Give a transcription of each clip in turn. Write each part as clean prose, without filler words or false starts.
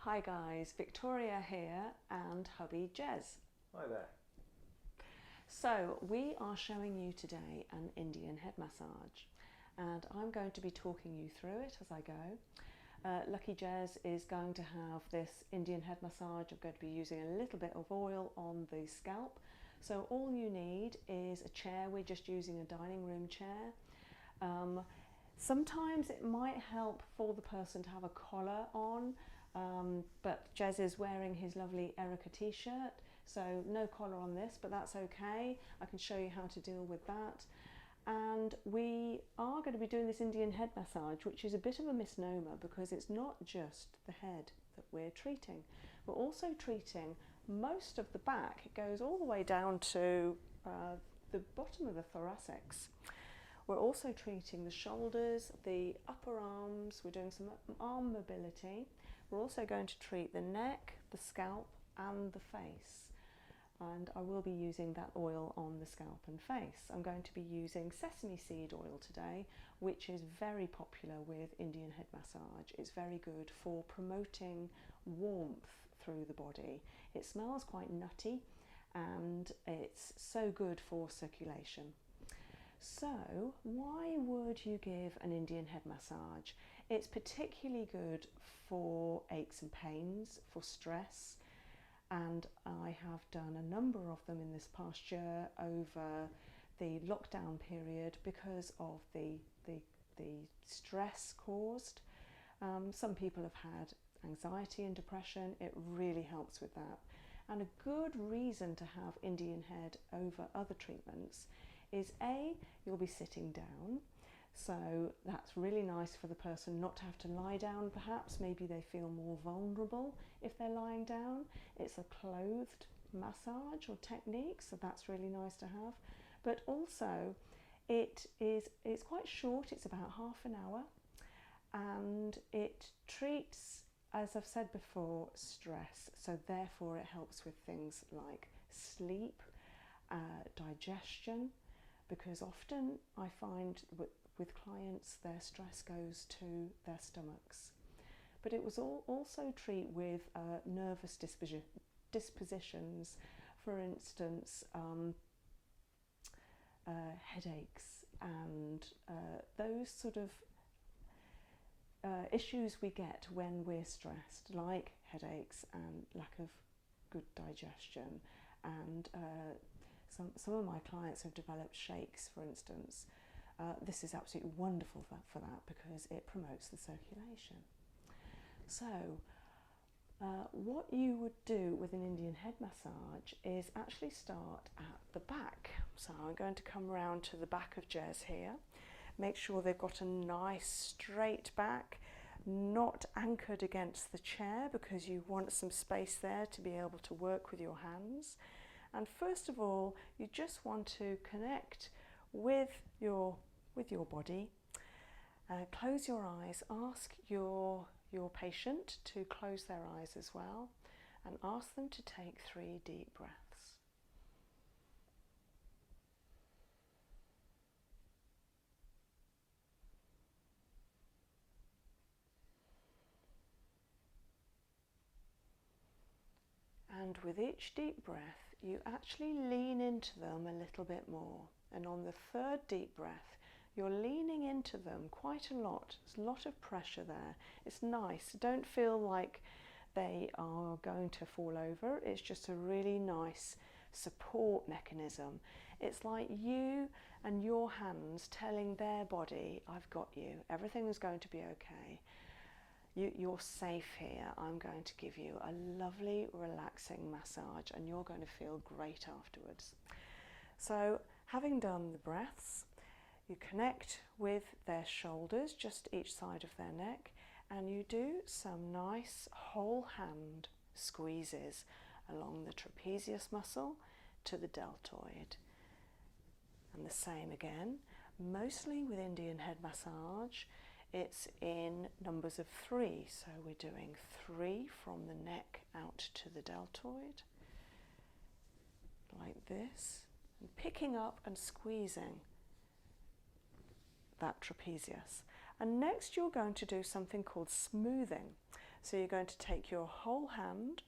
Hi guys, Victoria here and hubby Jez. Hi there. So we are showing you today an Indian head massage and I'm going to be talking you through it as I go. Lucky Jez is going to have this Indian head massage. I'm going to be using a little bit of oil on the scalp. So all you need is a chair. We're just using a dining room chair. Sometimes it might help for the person to have a collar on, but Jez is wearing his lovely Erica t-shirt, so no collar on this, but that's okay. I can show you how to deal with that. And we are going to be doing this Indian head massage, which is a bit of a misnomer because it's not just the head that we're treating. We're also treating most of the back. It goes all the way down to the bottom of the thoracics. We're also treating the shoulders, the upper arms. We're doing some arm mobility. We're also going to treat the neck, the scalp and the face. And I will be using that oil on the scalp and face. I'm going to be using sesame seed oil today, which is very popular with Indian head massage. It's very good for promoting warmth through the body. It smells quite nutty and it's so good for circulation. So why would you give an Indian head massage? It's particularly good for aches and pains, for stress, and I have done a number of them in this past year over the lockdown period because of the stress caused. Some people have had anxiety and depression. It really helps with that. And a good reason to have Indian head over other treatments is you'll be sitting down, so that's really nice for the person not to have to lie down perhaps. Maybe they feel more vulnerable if they're lying down. It's a clothed massage or technique, so that's really nice to have. But also it's quite short, it's about half an hour, and it treats, as I've said before, stress, so therefore it helps with things like sleep, digestion, because often I find with clients their stress goes to their stomachs. But it was also treat with nervous dispositions, for instance headaches and those sort of issues we get when we're stressed, like headaches and lack of good digestion, and some of my clients have developed shakes, for instance. This is absolutely wonderful for that because it promotes the circulation. So what you would do with an Indian head massage is actually start at the back. So I'm going to come around to the back of Jez here. Make sure they've got a nice straight back, not anchored against the chair because you want some space there to be able to work with your hands. And first of all, you just want to connect with your body. Close your eyes. Ask your patient to close their eyes as well, and ask them to take 3 deep breaths. And with each deep breath, you actually lean into them a little bit more. And on the 3rd deep breath, you're leaning into them quite a lot. There's a lot of pressure there. It's nice. Don't feel like they are going to fall over. It's just a really nice support mechanism. It's like you and your hands telling their body, I've got you. Everything is going to be okay. You're safe here. I'm going to give you a lovely, relaxing massage and you're going to feel great afterwards. So, having done the breaths, you connect with their shoulders, just each side of their neck, and you do some nice whole hand squeezes along the trapezius muscle to the deltoid. And the same again, mostly with Indian head massage, it's in numbers of 3. So we're doing 3 from the neck out to the deltoid, like this, and picking up and squeezing that trapezius. And next you're going to do something called smoothing. So you're going to take your whole hand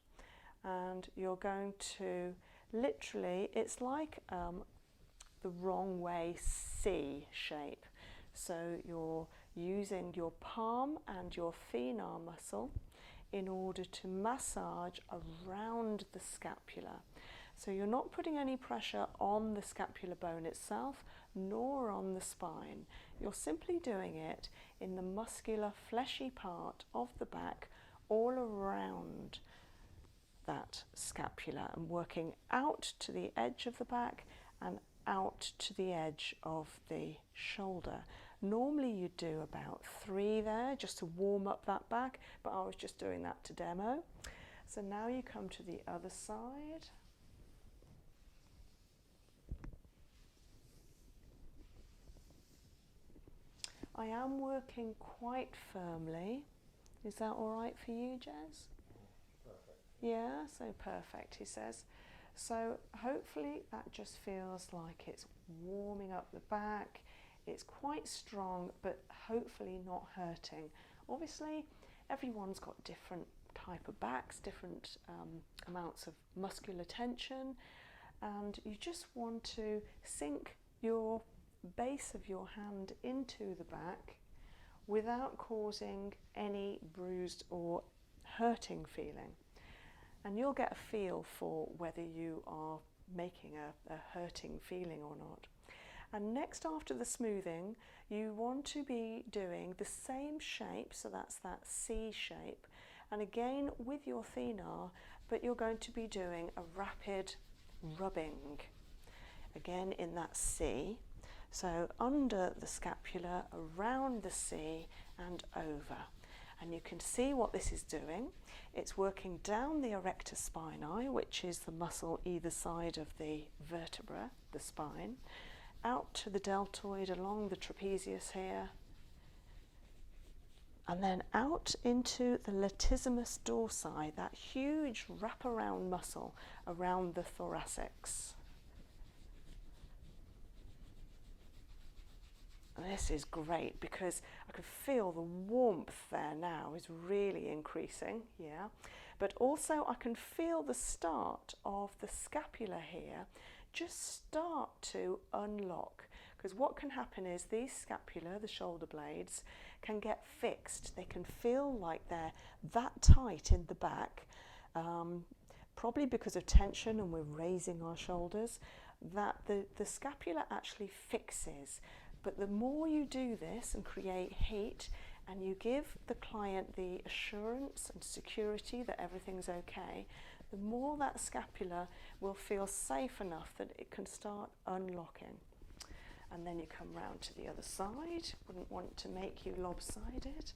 and you're going to literally, it's like the wrong way C shape. So you're using your palm and your thenar muscle in order to massage around the scapula. So you're not putting any pressure on the scapular bone itself, nor on the spine. You're simply doing it in the muscular, fleshy part of the back, all around that scapula, and working out to the edge of the back and out to the edge of the shoulder. Normally you do about 3 there just to warm up that back, but I was just doing that to demo. So now you come to the other side. I am working quite firmly. Is that all right for you, Jez? Perfect. Yeah, so perfect, he says. So hopefully that just feels like it's warming up the back. It's quite strong, but hopefully not hurting. Obviously, everyone's got different type of backs, different amounts of muscular tension, and you just want to sink your base of your hand into the back without causing any bruised or hurting feeling. And you'll get a feel for whether you are making a hurting feeling or not. And next, after the smoothing, you want to be doing the same shape, so that's that C shape, and again with your thenar, but you're going to be doing a rapid rubbing, again in that C. So under the scapula, around the C and over. And you can see what this is doing. It's working down the erector spinae, which is the muscle either side of the vertebra, the spine, out to the deltoid along the trapezius here, and then out into the latissimus dorsi, that huge wraparound muscle around the thoracics. And this is great because I can feel the warmth there now is really increasing, yeah. But also I can feel the start of the scapula here just start to unlock, because what can happen is these scapula, the shoulder blades, can get fixed. They can feel like they're that tight in the back, probably because of tension and we're raising our shoulders, that the scapula actually fixes. But the more you do this and create heat, and you give the client the assurance and security that everything's okay, the more that scapula will feel safe enough that it can start unlocking. And then you come round to the other side. Wouldn't want to make you lopsided.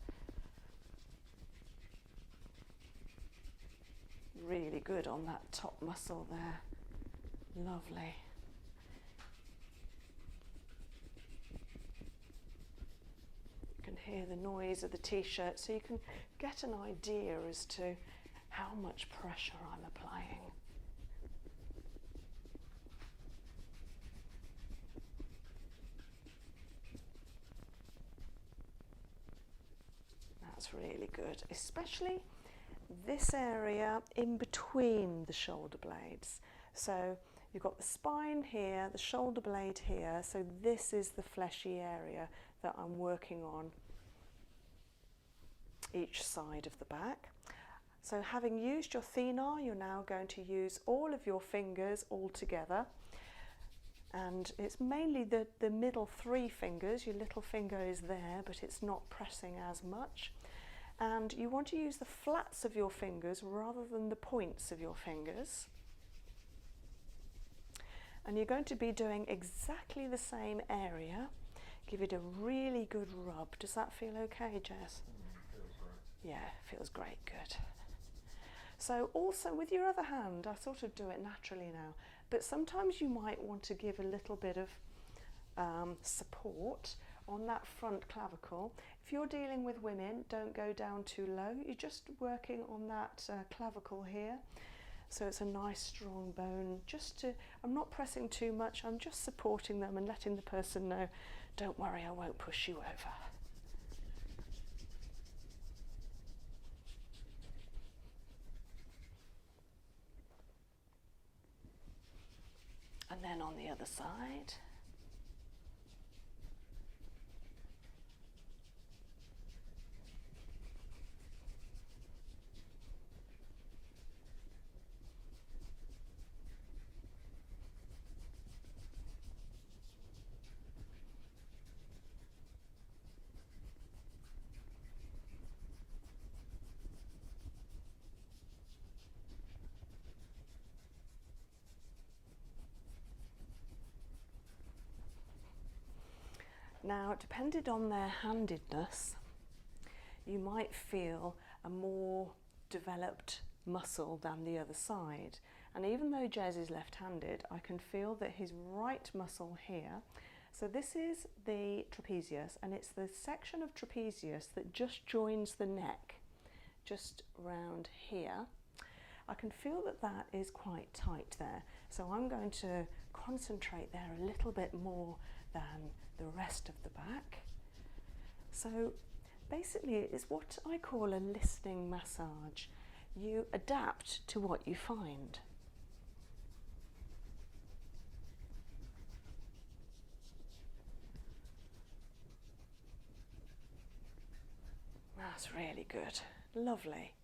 Really good on that top muscle there. Lovely. You can hear the noise of the t-shirt, so you can get an idea as to how much pressure I'm applying. That's really good, especially this area in between the shoulder blades. So you've got the spine here, the shoulder blade here, so this is the fleshy area that I'm working on each side of the back. So having used your thenar, you're now going to use all of your fingers all together. And it's mainly the middle 3 fingers. Your little finger is there, but it's not pressing as much. And you want to use the flats of your fingers rather than the points of your fingers. And you're going to be doing exactly the same area. Give it a really good rub. Does that feel okay, Jez? Feels great. Yeah, feels great, good. So also with your other hand, I sort of do it naturally now, but sometimes you might want to give a little bit of support on that front clavicle. If you're dealing with women, don't go down too low. You're just working on that clavicle here. So it's a nice strong bone. I'm not pressing too much, I'm just supporting them and letting the person know, don't worry, I won't push you over. And then on the other side. Now, depending on their handedness, you might feel a more developed muscle than the other side. And even though Jez is left-handed, I can feel that his right muscle here, so this is the trapezius, and it's the section of trapezius that just joins the neck, just round here. I can feel that that is quite tight there. So I'm going to concentrate there a little bit more than the rest of the back. So basically it's what I call a listening massage. You adapt to what you find. That's really good. Lovely.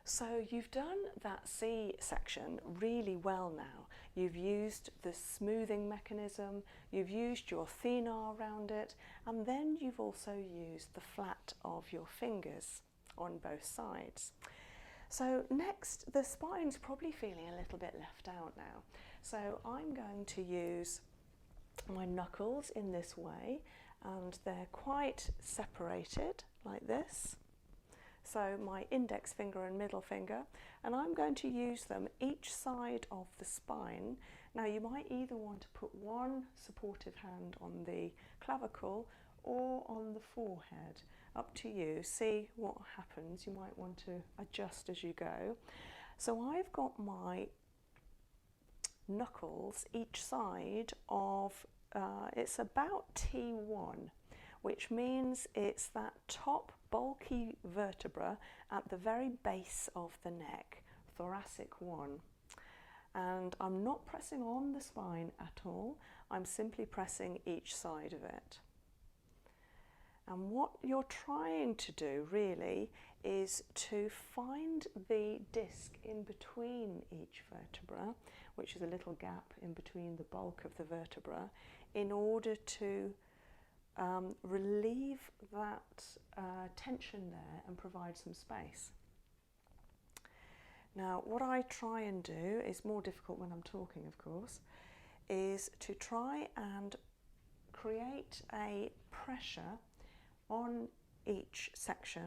So you've done that C section really well now. You've used the smoothing mechanism, you've used your thenar around it, and then you've also used the flat of your fingers on both sides. So next, the spine's probably feeling a little bit left out now. So I'm going to use my knuckles in this way, and they're quite separated like this. So my index finger and middle finger, and I'm going to use them each side of the spine. Now you might either want to put one supportive hand on the clavicle or on the forehead, up to you. See what happens. You might want to adjust as you go. So I've got my knuckles each side of, it's about T1, which means it's that top bulky vertebra at the very base of the neck, thoracic 1. And I'm not pressing on the spine at all, I'm simply pressing each side of it. And what you're trying to do really is to find the disc in between each vertebra, which is a little gap in between the bulk of the vertebra, in order to relieve that tension there and provide some space. Now what I try and do is more difficult when I'm talking, of course, is to try and create a pressure on each section,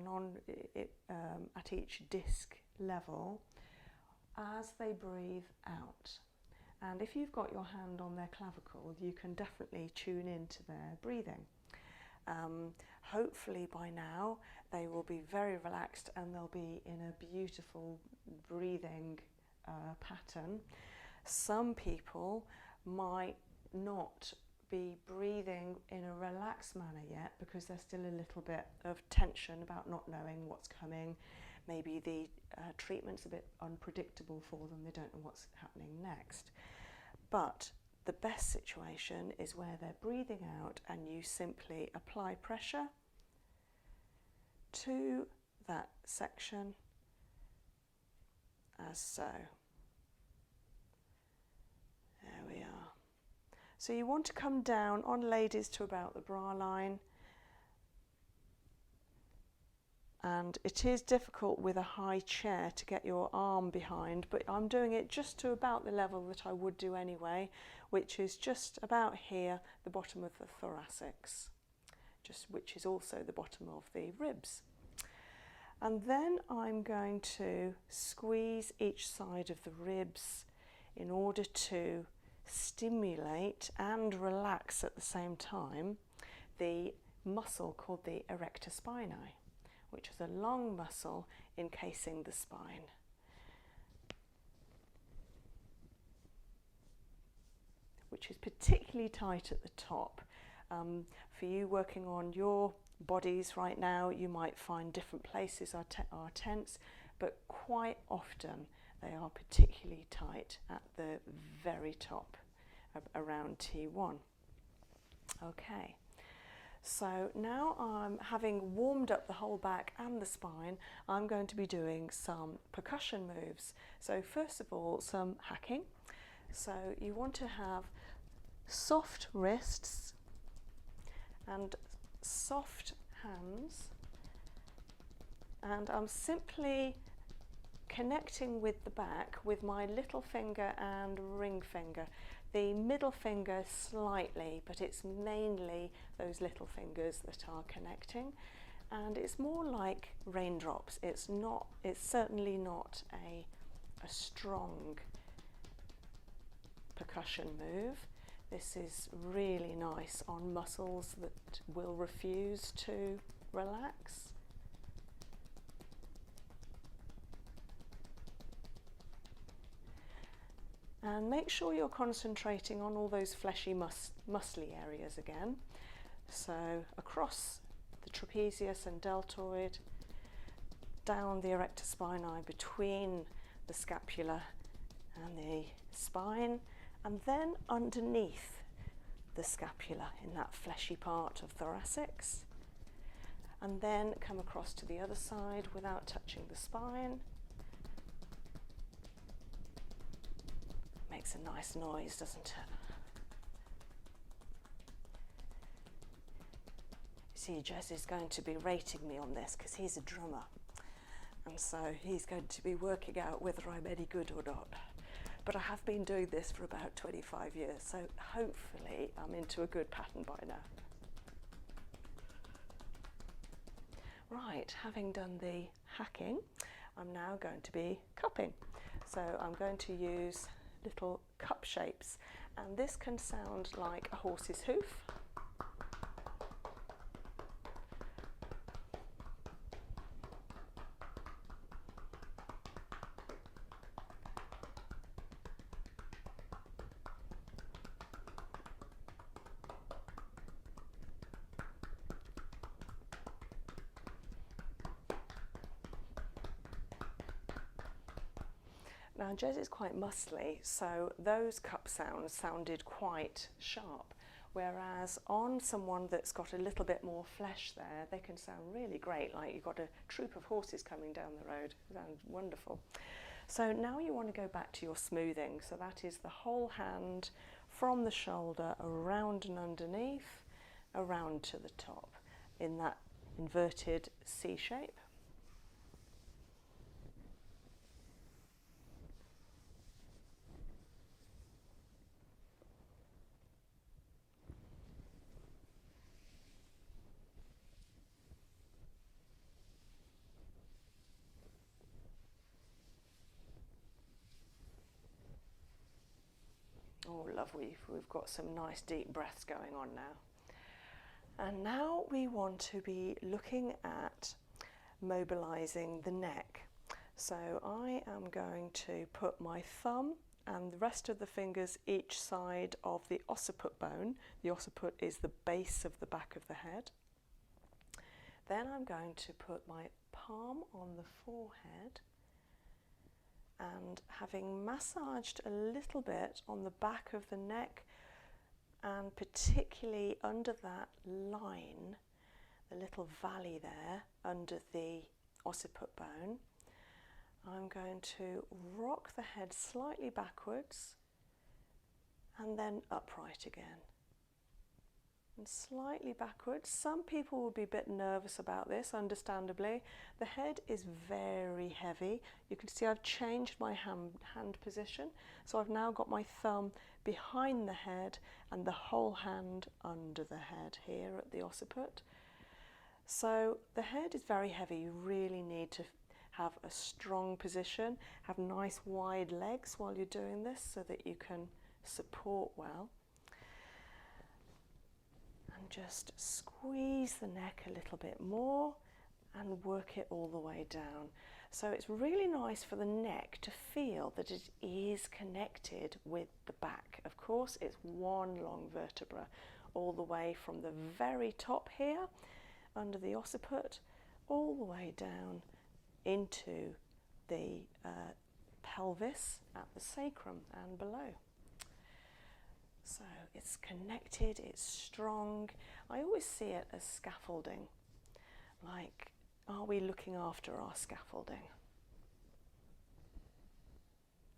at each disc level as they breathe out. And if you've got your hand on their clavicle, you can definitely tune into their breathing. Hopefully by now they will be very relaxed and they'll be in a beautiful breathing pattern. Some people might not be breathing in a relaxed manner yet because there's still a little bit of tension about not knowing what's coming. Maybe the treatment's a bit unpredictable for them, they don't know what's happening next. But the best situation is where they're breathing out and you simply apply pressure to that section as so. There we are. So you want to come down on ladies to about the bra line, and it is difficult with a high chair to get your arm behind, but I'm doing it just to about the level that I would do anyway, which is just about here, the bottom of the thoracics, which is also the bottom of the ribs. And then I'm going to squeeze each side of the ribs in order to stimulate and relax at the same time the muscle called the erector spinae, which is a long muscle encasing the spine. Which is particularly tight at the top. For you working on your bodies right now, you might find different places are tense, but quite often they are particularly tight at the very top. around T1. Okay, so now I'm having warmed up the whole back and the spine, I'm going to be doing some percussion moves. So first of all, some hacking. So you want to have soft wrists and soft hands, and I'm simply connecting with the back with my little finger and ring finger. The middle finger slightly, but it's mainly those little fingers that are connecting, and it's more like raindrops. It's certainly not a strong percussion move. This is really nice on muscles that will refuse to relax. And make sure you're concentrating on all those fleshy, muscly areas again. So across the trapezius and deltoid, down the erector spinae between the scapula and the spine, and then underneath the scapula in that fleshy part of thoracics. And then come across to the other side without touching the spine. Makes a nice noise, doesn't it? See, Jez is going to be rating me on this because he's a drummer, and so he's going to be working out whether I'm any good or not. But I have been doing this for about 25 years, so hopefully I'm into a good pattern by now. Right, having done the hacking, I'm now going to be cupping. So I'm going to use little cup shapes, and this can sound like a horse's hoof. Now Jez is quite muscly, so those cup sounds sounded quite sharp, whereas on someone that's got a little bit more flesh there, they can sound really great, like you've got a troop of horses coming down the road. Sounds wonderful. So now you want to go back to your smoothing, so that is the whole hand from the shoulder around and underneath, around to the top in that inverted C shape. Oh, lovely. We've got some nice deep breaths going on now. And now we want to be looking at mobilizing the neck. So I am going to put my thumb and the rest of the fingers each side of the occiput bone. The occiput is the base of the back of the head. Then I'm going to put my palm on the forehead, and having massaged a little bit on the back of the neck and particularly under that line, the little valley there under the occiput bone, I'm going to rock the head slightly backwards and then upright again. And slightly backwards. Some people will be a bit nervous about this, understandably. The head is very heavy. You can see I've changed my hand position. So I've now got my thumb behind the head and the whole hand under the head here at the occiput. So the head is very heavy. You really need to have a strong position, have nice wide legs while you're doing this so that you can support well. Just squeeze the neck a little bit more and work it all the way down. So it's really nice for the neck to feel that it is connected with the back. Of course, it's one long vertebra all the way from the very top here under the occiput all the way down into the pelvis at the sacrum and below. So it's connected, it's strong. I always see it as scaffolding. Like, are we looking after our scaffolding?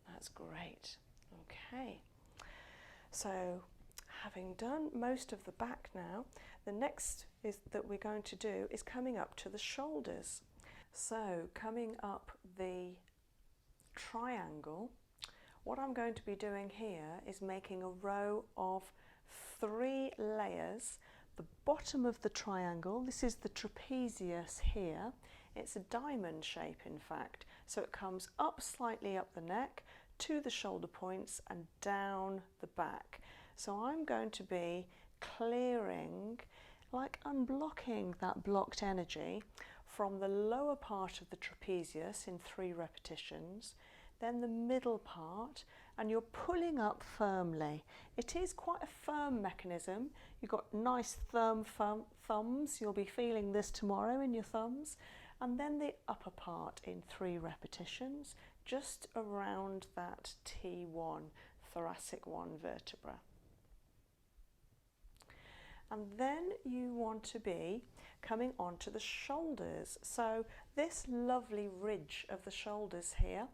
That's great. Okay. So having done most of the back now, the next is that we're going to do is coming up to the shoulders. So coming up the triangle, what I'm going to be doing here is making a row of 3 layers. The bottom of the triangle, this is the trapezius here. It's a diamond shape, in fact. So it comes up slightly up the neck to the shoulder points and down the back. So I'm going to be clearing, like unblocking that blocked energy from the lower part of the trapezius in 3 repetitions, then the middle part, and you're pulling up firmly. It is quite a firm mechanism. You've got nice firm thumbs. You'll be feeling this tomorrow in your thumbs. And then the upper part in 3 repetitions, just around that T1, thoracic 1 vertebra. And then you want to be coming onto the shoulders. So this lovely ridge of the shoulders here,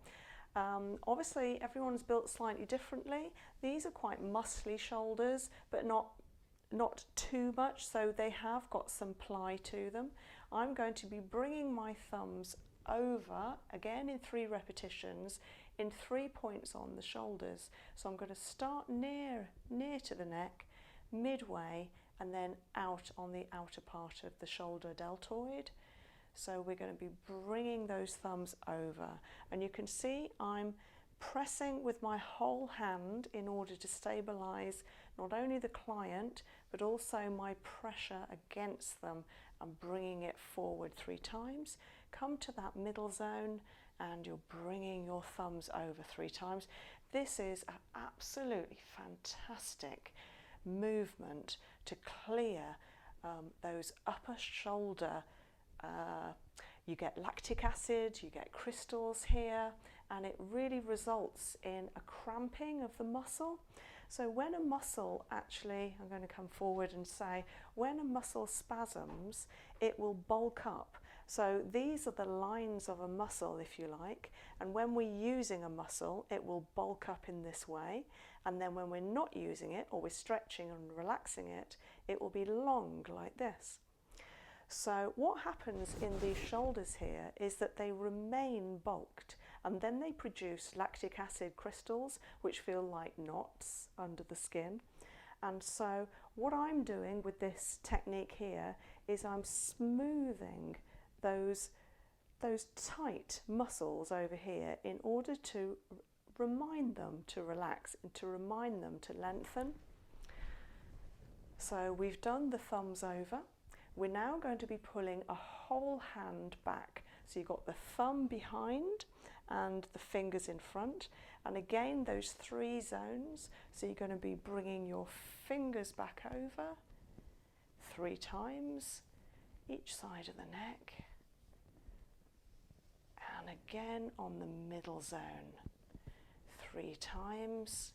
obviously everyone's built slightly differently. These are quite muscly shoulders, but not too much, so they have got some ply to them. I'm going to be bringing my thumbs over, again in 3 repetitions, in 3 points on the shoulders. So I'm going to start near to the neck, midway, and then out on the outer part of the shoulder deltoid. So we're going to be bringing those thumbs over, and you can see I'm pressing with my whole hand in order to stabilize not only the client but also my pressure against them, and bringing it forward 3 times. Come to that middle zone and you're bringing your thumbs over 3 times. This is an absolutely fantastic movement to clear those upper shoulder. You get lactic acid, you get crystals here, and it really results in a cramping of the muscle. So when a muscle actually, I'm going to come forward and say, when a muscle spasms, it will bulk up. So these are the lines of a muscle, if you like, and when we're using a muscle, it will bulk up in this way, and then when we're not using it, or we're stretching and relaxing it, it will be long like this. So what happens in these shoulders here is that they remain bulked, and then they produce lactic acid crystals which feel like knots under the skin. And so what I'm doing with this technique here is I'm smoothing those tight muscles over here in order to remind them to relax and to remind them to lengthen. So we've done the thumbs over. We're now going to be pulling a whole hand back. So you've got the thumb behind and the fingers in front. And again, those 3 zones. So you're going to be bringing your fingers back over 3 times, each side of the neck. And again on the middle zone, 3 times.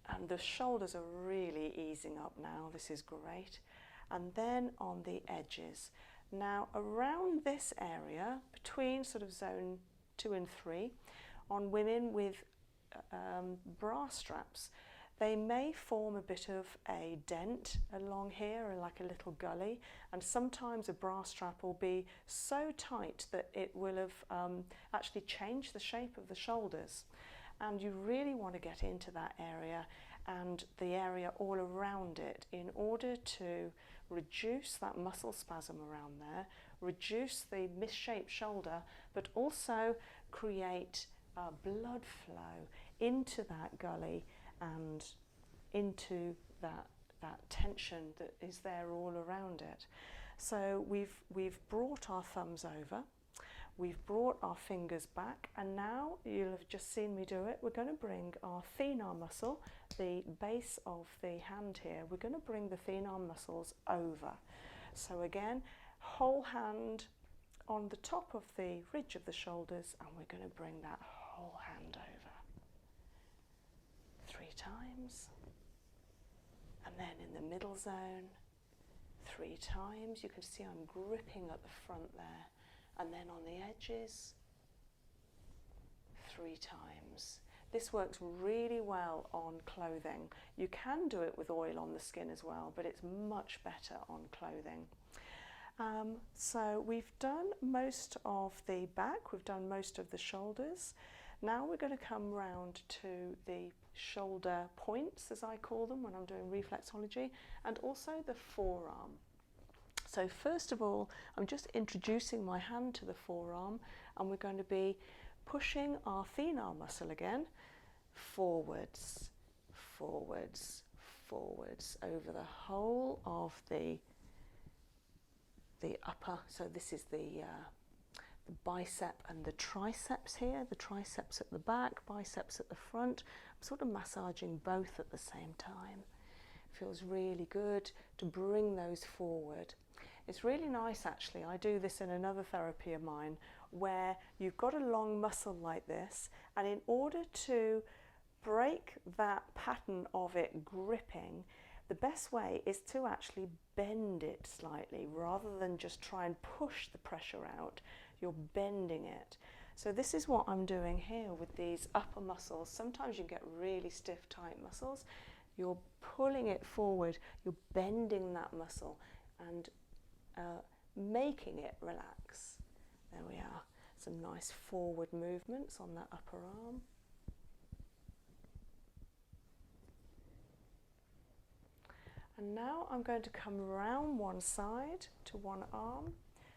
And the shoulders are really easing up now. This is great. And then on the edges. Now around this area, between sort of zone 2 and 3, on women with bra straps, they may form a bit of a dent along here, or like a little gully, and sometimes a bra strap will be so tight that it will have actually changed the shape of the shoulders. And you really want to get into that area and the area all around it in order to reduce that muscle spasm around there, reduce the misshaped shoulder, but also create blood flow into that gully and into that tension that is there all around it. So we've brought our thumbs over. We've brought our fingers back, and now you'll have just seen me do it. We're going to bring our thenar muscle, the base of the hand here, we're going to bring the thenar muscles over. So again, whole hand on the top of the ridge of the shoulders, and we're going to bring that whole hand over. 3 times. And then in the middle zone, 3 times. You can see I'm gripping at the front there. And then on the edges, 3 times. This works really well on clothing. You can do it with oil on the skin as well, but it's much better on clothing. So we've done most of the back, we've done most of the shoulders. Now we're going to come round to the shoulder points, as I call them when I'm doing reflexology, and also the forearm. So first of all, I'm just introducing my hand to the forearm, and we're going to be pushing our thenar muscle again, forwards, forwards, forwards, over the whole of the upper, so this is the bicep and the triceps here, the triceps at the back, biceps at the front. I'm sort of massaging both at the same time. Feels really good to bring those forward. It's really nice actually, I do this in another therapy of mine, where you've got a long muscle like this, and in order to break that pattern of it gripping, the best way is to actually bend it slightly rather than just try and push the pressure out. You're bending it. So this is what I'm doing here with these upper muscles. Sometimes you get really stiff, tight muscles. You're pulling it forward, you're bending that muscle and making it relax. There we are. Some nice forward movements on that upper arm. And now I'm going to come round one side to one arm.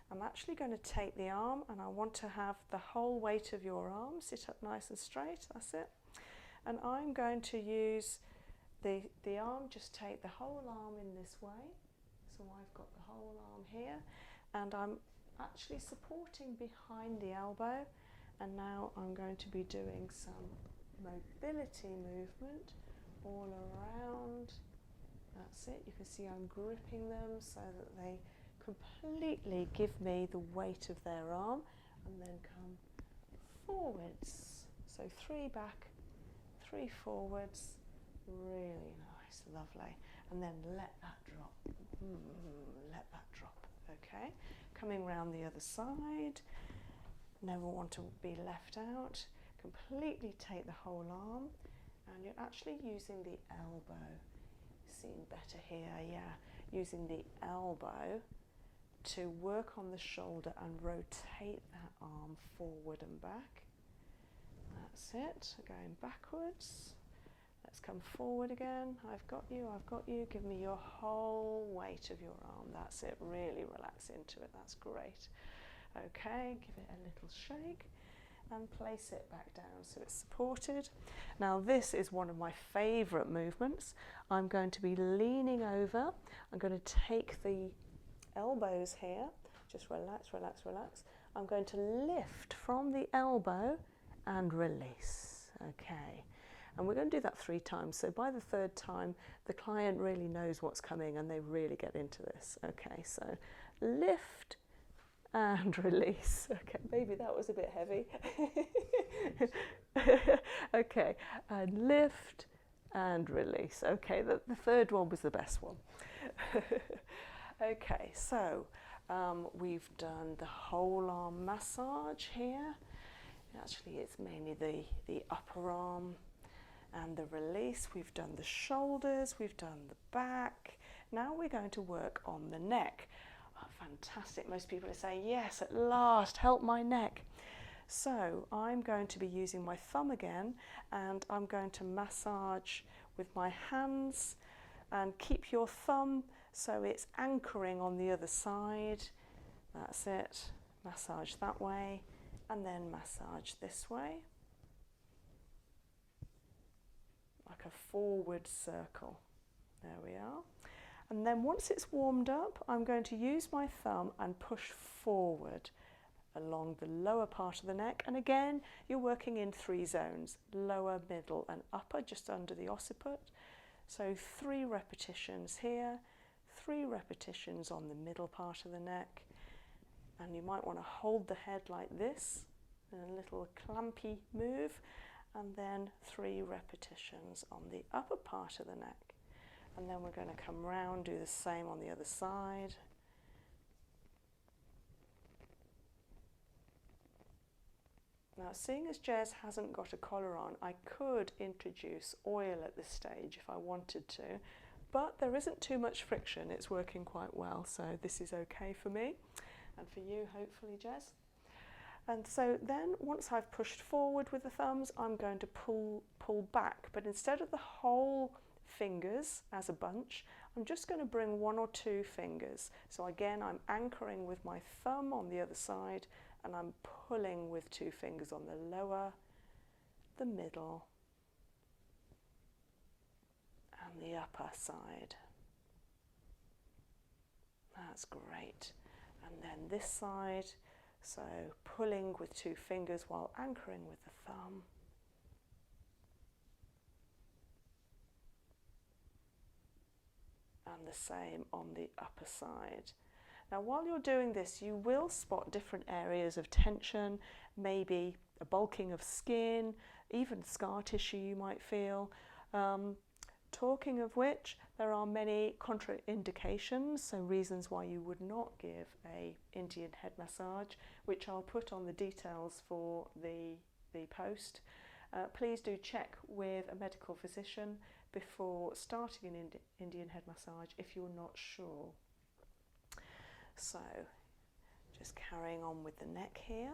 I'm actually going to take the arm, and I want to have the whole weight of your arm. Sit up nice and straight, that's it. And I'm going to use the arm, just take the whole arm in this way. So I've got the whole arm here, and I'm actually supporting behind the elbow. And now I'm going to be doing some mobility movement all around. That's it. You can see I'm gripping them so that they completely give me the weight of their arm, and then come forwards. So 3 back, 3 forwards. Really nice, lovely. And then let that drop. Let that drop. Okay. Coming round the other side. Never want to be left out. Completely take the whole arm, and you're actually using the elbow. Seeing better here, yeah. Using the elbow to work on the shoulder and rotate that arm forward and back. That's it. Going backwards. Let's come forward again. I've got you, I've got you. Give me your whole weight of your arm. That's it. Really relax into it. That's great. Okay, give it a little shake and place it back down so it's supported. Now this is one of my favourite movements. I'm going to be leaning over. I'm going to take the elbows here. Just relax, relax, relax. I'm going to lift from the elbow and release. Okay. And we're going to do that 3 times. So by the 3rd time, the client really knows what's coming and they really get into this. Okay, so lift and release. Okay, maybe that was a bit heavy. Okay, and lift and release. Okay, the 3rd one was the best one. Okay, so we've done the whole arm massage here. Actually, it's mainly the upper arm and the release. We've done the shoulders, we've done the back. Now we're going to work on the neck. Oh, fantastic. Most people are saying, yes, at last, help my neck. So I'm going to be using my thumb again, and I'm going to massage with my hands, and keep your thumb so it's anchoring on the other side. That's it. Massage that way, and then massage this way. Like a forward circle. There we are. And then once it's warmed up, I'm going to use my thumb and push forward along the lower part of the neck. And again, you're working in 3 zones, lower, middle and upper, just under the occiput. So 3 repetitions here, 3 repetitions on the middle part of the neck. And you might want to hold the head like this, in a little clampy move. and then 3 repetitions on the upper part of the neck. And then we're going to come round, do the same on the other side. Now, seeing as Jez hasn't got a collar on, I could introduce oil at this stage if I wanted to, but there isn't too much friction. It's working quite well, so this is okay for me and for you, hopefully, Jez. And so then, once I've pushed forward with the thumbs, I'm going to pull back, but instead of the whole fingers as a bunch, I'm just going to bring 1 or 2 fingers. So again, I'm anchoring with my thumb on the other side, and I'm pulling with 2 fingers on the lower, the middle, and the upper side. That's great. And then this side, so pulling with 2 fingers while anchoring with the thumb. And the same on the upper side. Now, while you're doing this, you will spot different areas of tension, maybe a bulking of skin, even scar tissue you might feel. Talking of which, there are many contra-indications, so reasons why you would not give a Indian head massage, which I'll put on the details for the post. Please do check with a medical physician before starting an Indian head massage if you're not sure. So, just carrying on with the neck here.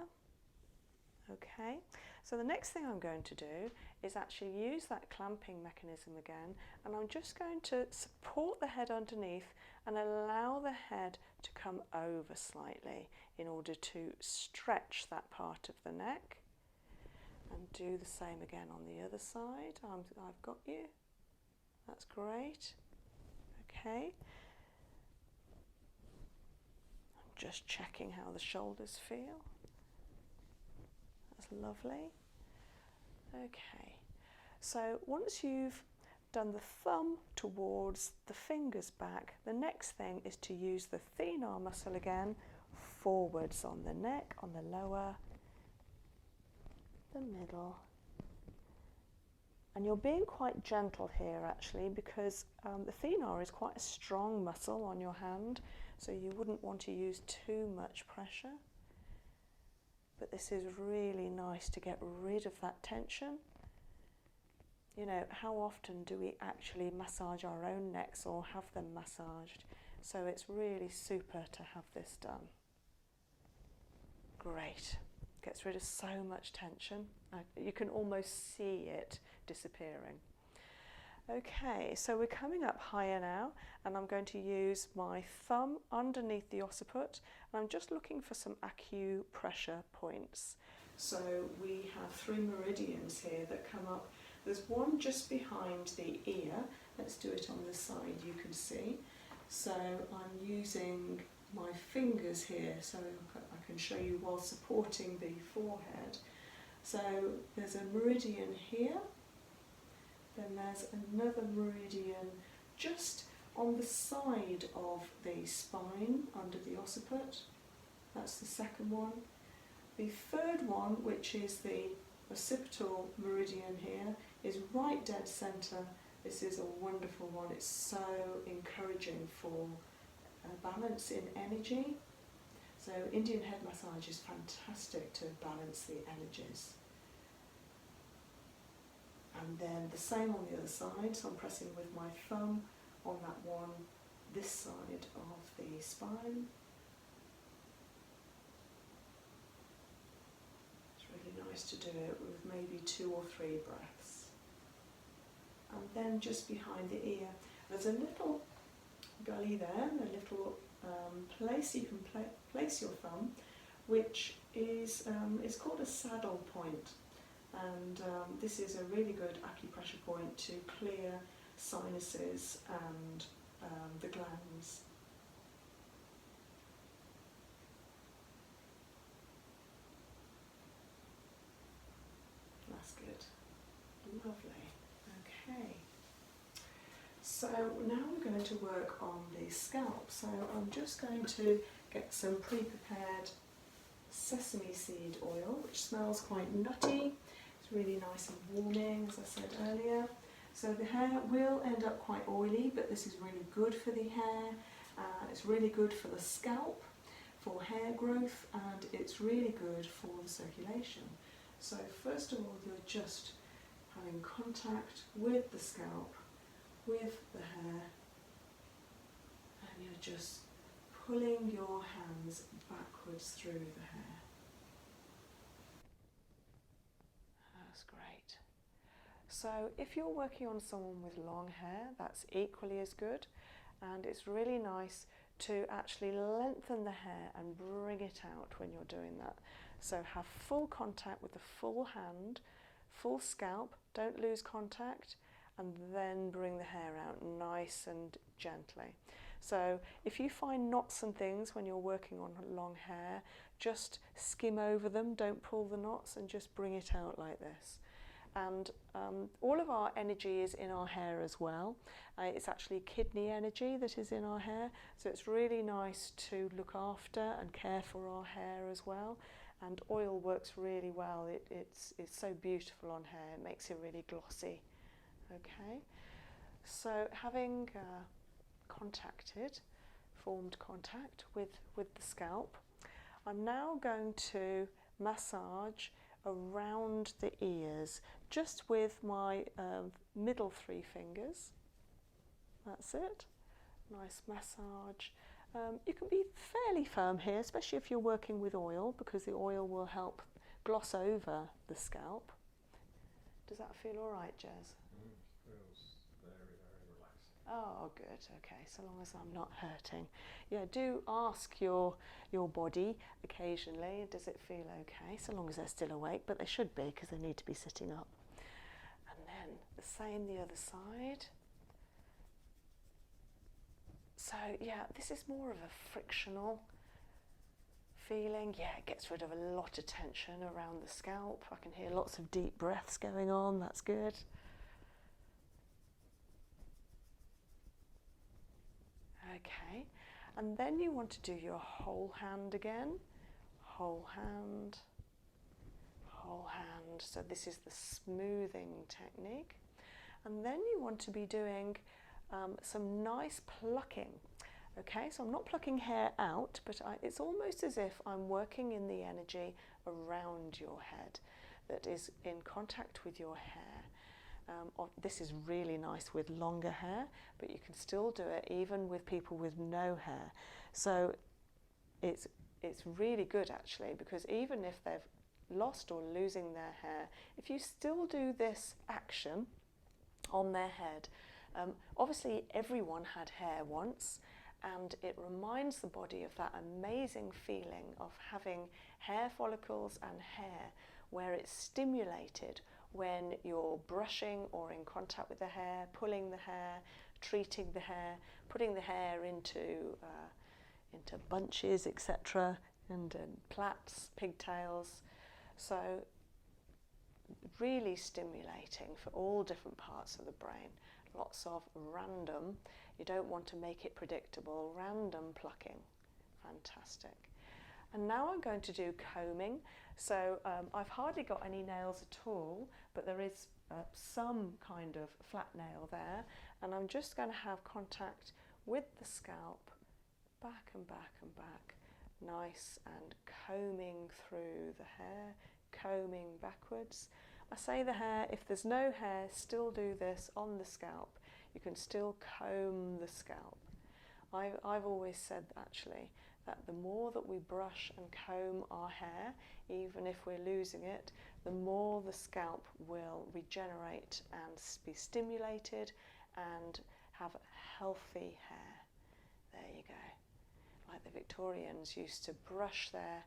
Okay, so the next thing I'm going to do is actually use that clamping mechanism again, and I'm just going to support the head underneath and allow the head to come over slightly in order to stretch that part of the neck. And do the same again on the other side. I've got you. That's great. Okay. I'm just checking how the shoulders feel. That's lovely. Okay. So once you've done the thumb towards the fingers back, the next thing is to use the thenar muscle again, forwards on the neck, on the lower, the middle. And you're being quite gentle here actually, because the thenar is quite a strong muscle on your hand, so you wouldn't want to use too much pressure. But this is really nice to get rid of that tension. You know, how often do we actually massage our own necks or have them massaged? So it's really super to have this done. Great. Gets rid of so much tension. You can almost see it disappearing. Okay, so we're coming up higher now, and I'm going to use my thumb underneath the occiput, and I'm just looking for some acupressure points. So we have 3 meridians here that come up. There's one just behind the ear. Let's do it on the side, you can see. So I'm using my fingers here so I can show you while supporting the forehead. So there's a meridian here, then there's another meridian just on the side of the spine under the occiput. That's the second one. The third one, which is the occipital meridian here, is right dead centre. This is a wonderful one. It's so encouraging for balance in energy. So Indian head massage is fantastic to balance the energies. And then the same on the other side, so I'm pressing with my thumb on that one, this side of the spine. It's really nice to do it with maybe 2 or 3 breaths. And then just behind the ear, there's a little gully there, a little place you can place your thumb, which is it's called a saddle point, and this is a really good acupressure point to clear sinuses and the glands. That's good. Lovely. Okay. So now we're going to work on the scalp. So I'm just going to get some pre-prepared sesame seed oil, which smells quite nutty. It's really nice and warming, as I said earlier. So the hair will end up quite oily, but this is really good for the hair. It's really good for the scalp, for hair growth, and it's really good for the circulation. So first of all, you're just having contact with the scalp, with the hair, and you're just pulling your hands backwards through the hair. That's great. So if you're working on someone with long hair, that's equally as good, and it's really nice to actually lengthen the hair and bring it out when you're doing that. So have full contact with the full hand, full scalp, don't lose contact, and then bring the hair out nice and gently. So if you find knots and things when you're working on long hair, just skim over them, don't pull the knots, and just bring it out like this. And all of our energy is in our hair as well. It's actually kidney energy that is in our hair, so it's really nice to look after and care for our hair as well. And oil works really well. It's so beautiful on hair, it makes it really glossy. Okay, so having formed contact with the scalp, I'm now going to massage around the ears, just with my middle 3 fingers. That's it. Nice massage. You can be fairly firm here, especially if you're working with oil, because the oil will help gloss over the scalp. Does that feel all right, Jez? Feels very, very relaxing. Oh, good. Okay, so long as I'm not hurting. Yeah, do ask your body occasionally, does it feel okay? So long as they're still awake, but they should be, because they need to be sitting up. And then the same the other side. So yeah, this is more of a frictional feeling. Yeah, it gets rid of a lot of tension around the scalp. I can hear lots of deep breaths going on, that's good. Okay, and then you want to do your whole hand again. Whole hand, whole hand. So this is the smoothing technique. And then you want to be doing some nice plucking. Okay, so I'm not plucking hair out, but it's almost as if I'm working in the energy around your head that is in contact with your hair. This is really nice with longer hair, but you can still do it even with people with no hair. So it's really good actually, because even if they've lost or losing their hair, if you still do this action on their head, obviously everyone had hair once, and it reminds the body of that amazing feeling of having hair follicles and hair where it's stimulated when you're brushing or in contact with the hair, pulling the hair, treating the hair, putting the hair into bunches, etc., and plaits, pigtails. So really stimulating for all different parts of the brain. Lots of random, you don't want to make it predictable, random plucking. Fantastic. And now I'm going to do combing. So I've hardly got any nails at all, but there is some kind of flat nail there, and I'm just going to have contact with the scalp, back and back and back, nice, and combing through the hair, combing backwards. I say the hair, if there's no hair, still do this on the scalp. You can still comb the scalp. I've always said actually that the more that we brush and comb our hair, even if we're losing it, the more the scalp will regenerate and be stimulated and have healthy hair. There you go. Like the Victorians used to brush their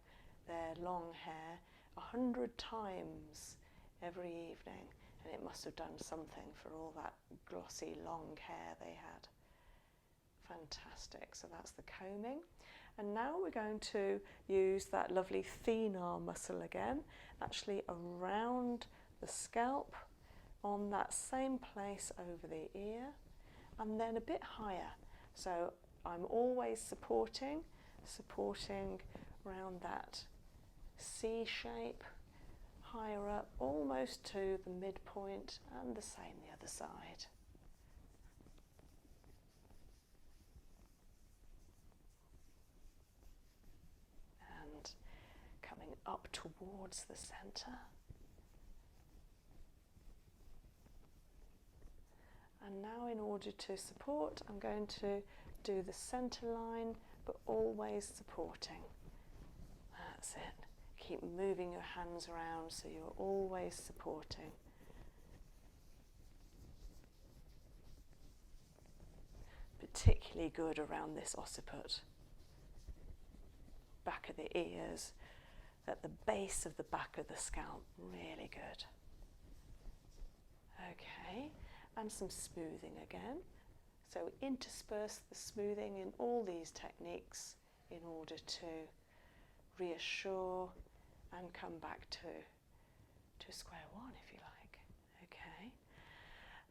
long hair 100 times every evening, and it must have done something for all that glossy long hair they had. Fantastic. So that's the combing. And now we're going to use that lovely thenar muscle again, actually around the scalp, on that same place over the ear, and then a bit higher. So I'm always supporting around that C shape, higher up, almost to the midpoint, and the same the other side. And coming up towards the center. And now, in order to support, I'm going to do the center line, but always supporting. That's it. Keep moving your hands around so you're always supporting. Particularly good around this occiput. Back of the ears, at the base of the back of the scalp, really good. Okay, and some smoothing again. So intersperse the smoothing in all these techniques in order to reassure and come back to square one, if you like. Okay,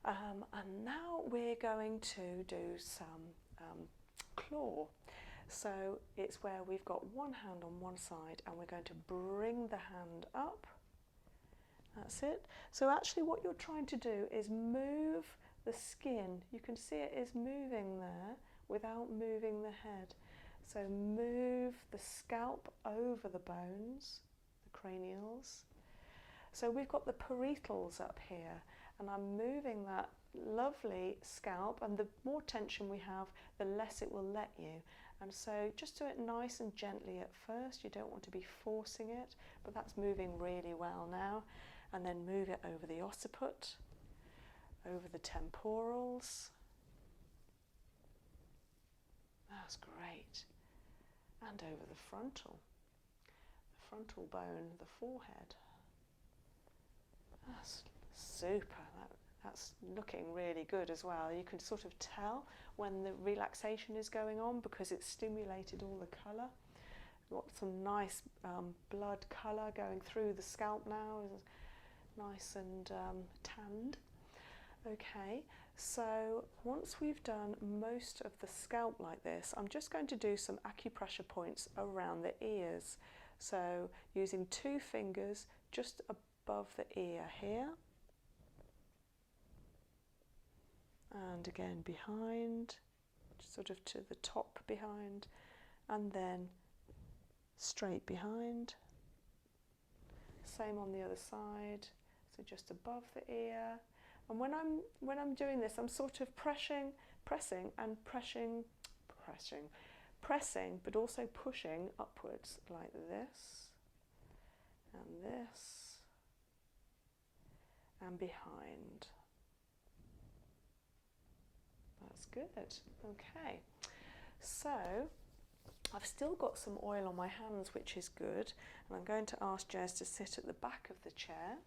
and now we're going to do some claw. So it's where we've got one hand on one side and we're going to bring the hand up. That's it. So actually what you're trying to do is move the skin. You can see it is moving there without moving the head. So move the scalp over the bones, the cranials. So we've got the parietals up here, and I'm moving that lovely scalp, and the more tension we have, the less it will let you. And so just do it nice and gently at first. You don't want to be forcing it, but that's moving really well now. And then move it over the occiput, over the temporals. That's great. And over the frontal bone, the forehead. That's super. That's looking really good as well. You can sort of tell when the relaxation is going on because it's stimulated all the colour. Got some nice blood colour going through the scalp now. Nice and tanned. Okay, so once we've done most of the scalp like this, I'm just going to do some acupressure points around the ears. So using 2 fingers just above the ear here. And again behind, sort of to the top behind, and then straight behind. Same on the other side. So just above the ear, and when I'm doing this, I'm sort of pressing, but also pushing upwards like this, and behind. That's good. Okay, so I've still got some oil on my hands, which is good, and I'm going to ask Jez to sit at the back of the chair.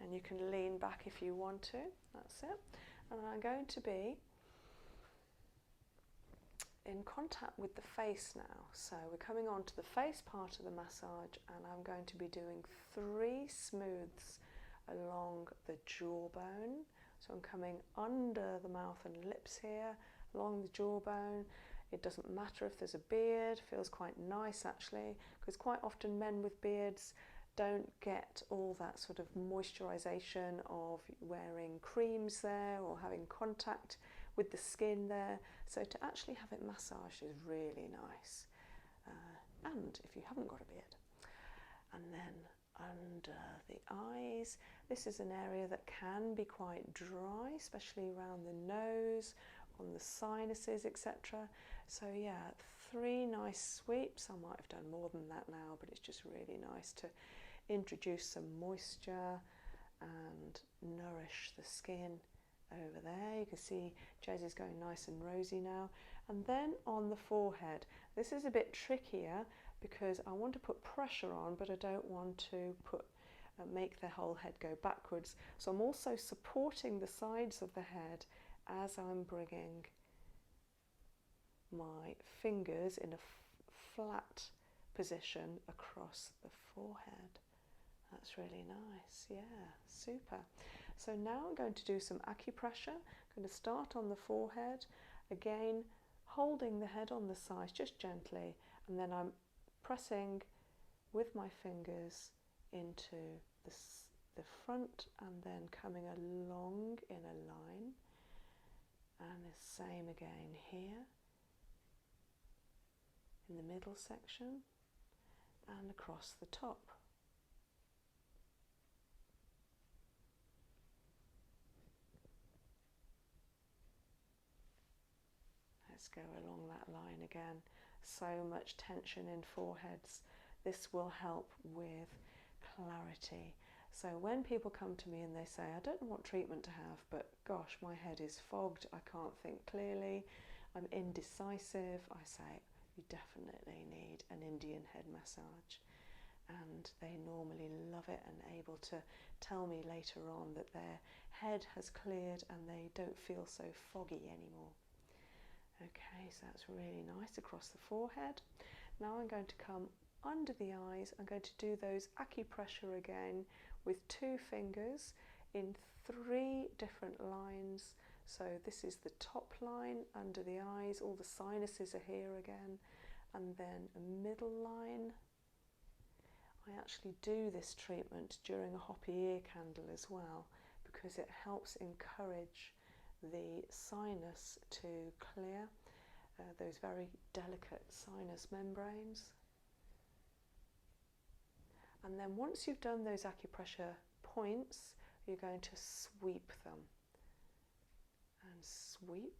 And you can lean back if you want to, that's it. And I'm going to be in contact with the face now. So we're coming on to the face part of the massage, and I'm going to be doing 3 smooths along the jawbone. So I'm coming under the mouth and lips here, along the jawbone. It doesn't matter if there's a beard, feels quite nice actually, because quite often men with beards don't get all that sort of moisturization of wearing creams there or having contact with the skin there. So to actually have it massaged is really nice. And if you haven't got a beard. And then under the eyes, this is an area that can be quite dry, especially around the nose, on the sinuses, etc. So yeah, 3 nice sweeps. I might have done more than that now, but it's just really nice to introduce some moisture and nourish the skin over there. You can see Jez is going nice and rosy now. And then on the forehead, this is a bit trickier because I want to put pressure on, but I don't want to make the whole head go backwards. So I'm also supporting the sides of the head as I'm bringing my fingers in a flat position across the forehead. That's really nice, yeah, super. So now I'm going to do some acupressure. I'm going to start on the forehead, again holding the head on the sides just gently, and then I'm pressing with my fingers into the front and then coming along in a line, and the same again here in the middle section and across the top. Let's go along that line again. So much tension in foreheads. This will help with clarity. So when people come to me and they say, I don't know what treatment to have, but gosh, my head is fogged, I can't think clearly, I'm indecisive, I say, you definitely need an Indian head massage. And they normally love it and able to tell me later on that their head has cleared and they don't feel so foggy anymore. Okay, so that's really nice across the forehead. Now I'm going to come under the eyes. I'm going to do those acupressure again with 2 fingers in 3 different lines. So this is the top line under the eyes, all the sinuses are here again, and then a middle line. I actually do this treatment during a hoppy ear candle as well, because it helps encourage the sinus to clear, those very delicate sinus membranes. And then once you've done those acupressure points, you're going to sweep them. And sweep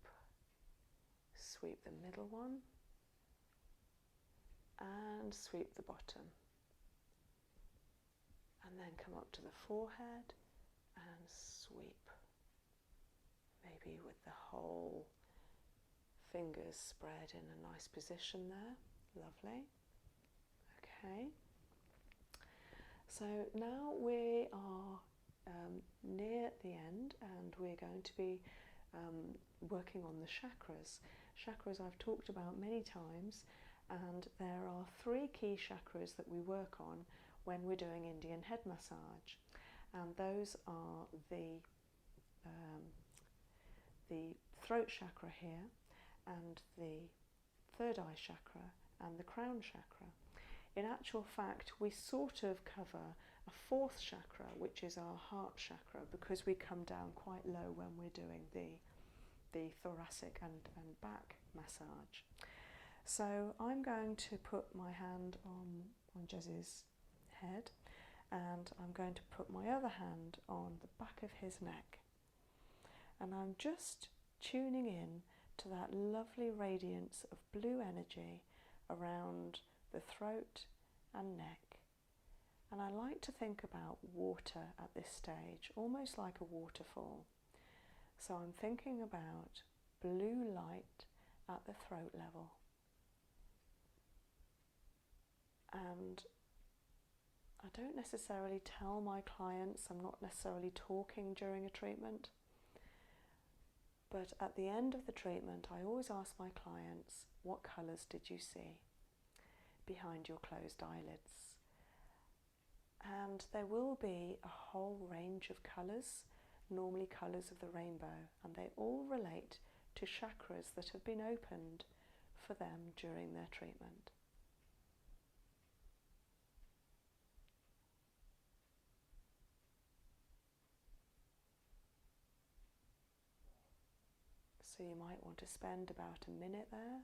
the middle one, and sweep the bottom. And then come up to the forehead and sweep. Maybe with the whole fingers spread in a nice position there. Lovely. Okay. So now we are near the end, and we're going to be working on the chakras. Chakras I've talked about many times, and there are 3 key chakras that we work on when we're doing Indian head massage, and those are the throat chakra here, and the third eye chakra, and the crown chakra. In actual fact, we sort of cover a 4th chakra, which is our heart chakra, because we come down quite low when we're doing the thoracic and back massage. So I'm going to put my hand on Jez's head, and I'm going to put my other hand on the back of his neck, and I'm just tuning in to that lovely radiance of blue energy around the throat and neck. And I like to think about water at this stage, almost like a waterfall. So I'm thinking about blue light at the throat level. And I don't necessarily tell my clients, I'm not necessarily talking during a treatment, but at the end of the treatment I always ask my clients, what colours did you see behind your closed eyelids? And there will be a whole range of colours, normally colours of the rainbow, and they all relate to chakras that have been opened for them during their treatment. So you might want to spend about a minute there.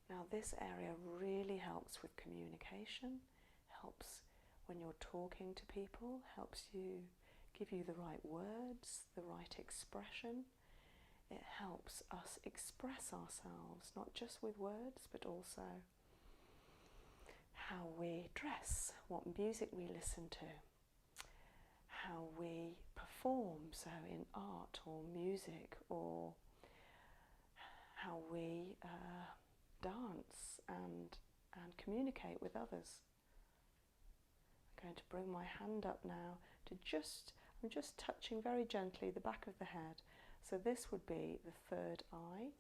Now this area really helps with communication, helps when you're talking to people, helps you, give you the right words, the right expression. It helps us express ourselves, not just with words, but also how we dress, what music we listen to, how we perform, so in art or music, or how we dance and communicate with others. I'm going to bring my hand up now to I'm just touching very gently the back of the head. So this would be the third eye.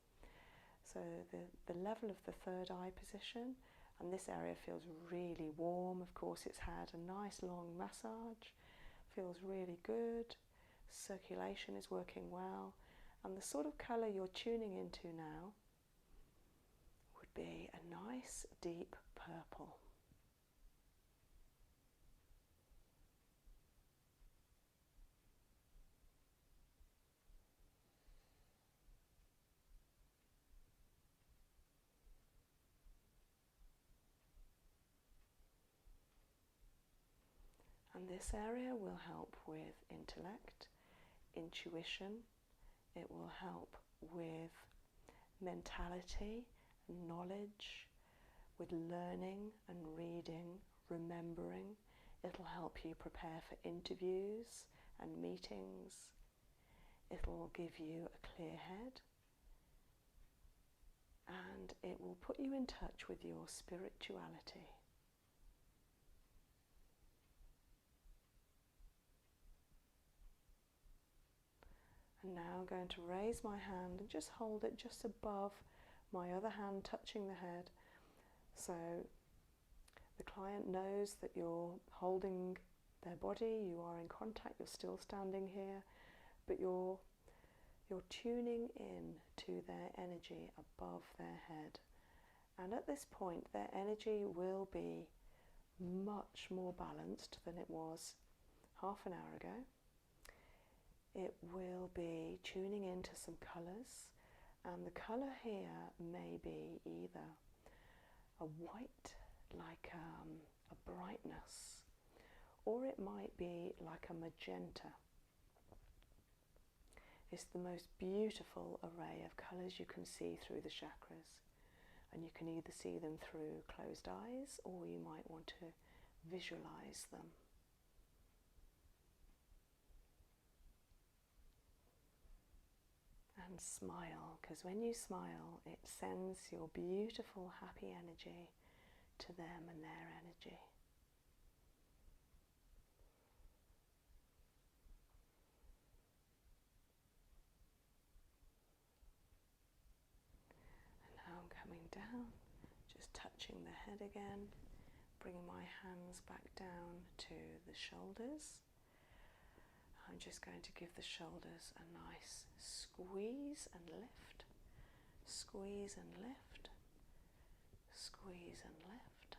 So the level of the third eye position, and this area feels really warm. Of course, it's had a nice long massage, feels really good. Circulation is working well, and the sort of colour you're tuning into now would be a nice deep purple. And this area will help with intellect, intuition. It will help with mentality, knowledge, with learning and reading, remembering. It'll help you prepare for interviews and meetings. It'll give you a clear head. And it will put you in touch with your spirituality. And now I'm going to raise my hand and just hold it just above my other hand touching the head. So the client knows that you're holding their body, you are in contact, you're still standing here, but you're tuning in to their energy above their head. And at this point, their energy will be much more balanced than it was half an hour ago. It will be tuning into some colours, and the colour here may be either a white, like a brightness, or it might be like a magenta. It's the most beautiful array of colours you can see through the chakras, and you can either see them through closed eyes or you might want to visualise them. And smile, because when you smile, it sends your beautiful, happy energy to them and their energy. And now I'm coming down, just touching the head again, bringing my hands back down to the shoulders. I'm just going to give the shoulders a nice squeeze and lift, squeeze and lift, squeeze and lift.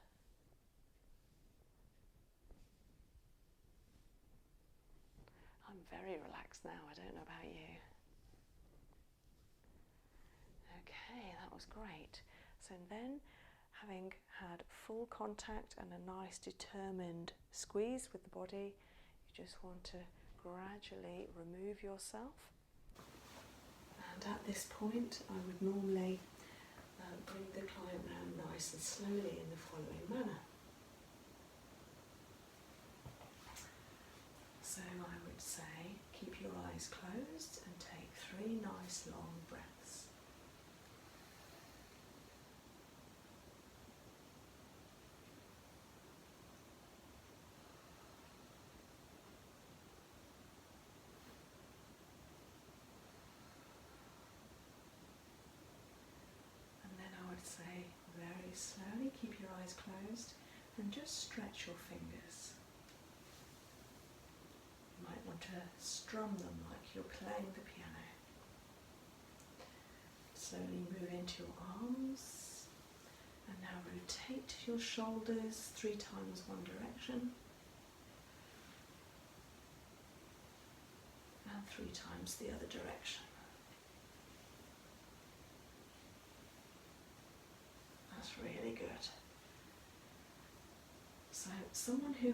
I'm very relaxed now, I don't know about you. Okay, that was great. So then, having had full contact and a nice determined squeeze with the body, you just want to gradually remove yourself, and at this point I would normally bring the client round nice and slowly in the following manner. So I would say keep your eyes closed and take 3 nice long breaths. Say very slowly, keep your eyes closed and just stretch your fingers. You might want to strum them like you're playing the piano. Slowly move into your arms and now rotate your shoulders 3 times one direction and 3 times the other direction. That's really good. So someone who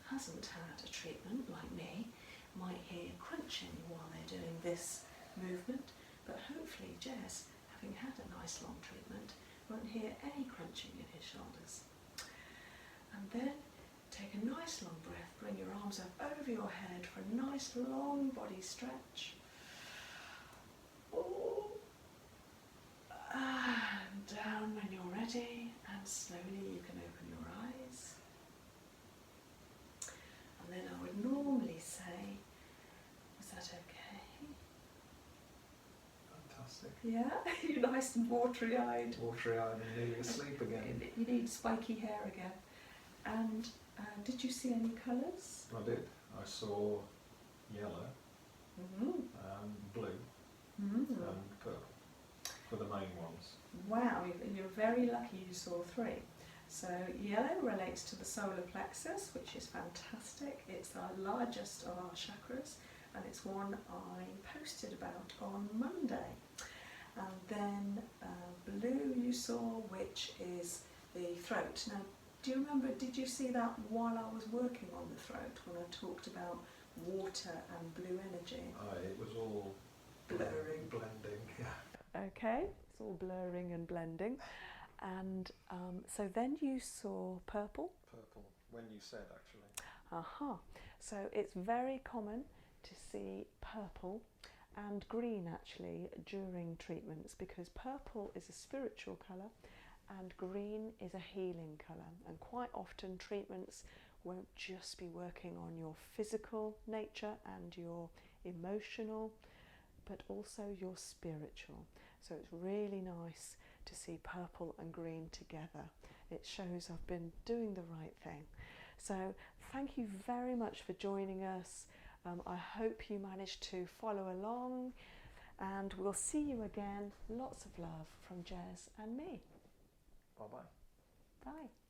hasn't had a treatment like me might hear crunching while they're doing this movement, but hopefully Jez, having had a nice long treatment, won't hear any crunching in his shoulders. And then take a nice long breath, bring your arms up over your head for a nice long body stretch. And down when you're ready, and slowly you can open your eyes. And then I would normally say, is that okay? Fantastic. Yeah? You're nice and watery-eyed. Watery-eyed and nearly asleep again. You need spiky hair again. And did you see any colours? I did. I saw yellow, blue, and purple for the main ones. Wow, you're very lucky you saw 3. So yellow relates to the solar plexus, which is fantastic. It's the largest of our chakras, and it's one I posted about on Monday. And then blue you saw, which is the throat. Now, do you remember, did you see that while I was working on the throat, when I talked about water and blue energy? It was all blurring. Blending, yeah. Okay, it's all blurring and blending. And so then you saw purple. Purple, when you said actually. Aha. So it's very common to see purple and green actually during treatments, because purple is a spiritual colour and green is a healing colour, and quite often treatments won't just be working on your physical nature and your emotional, but also your spiritual. So it's really nice to see purple and green together. It shows I've been doing the right thing. So thank you very much for joining us. I hope you managed to follow along, and we'll see you again. Lots of love from Jez and me. Bye-bye. Bye.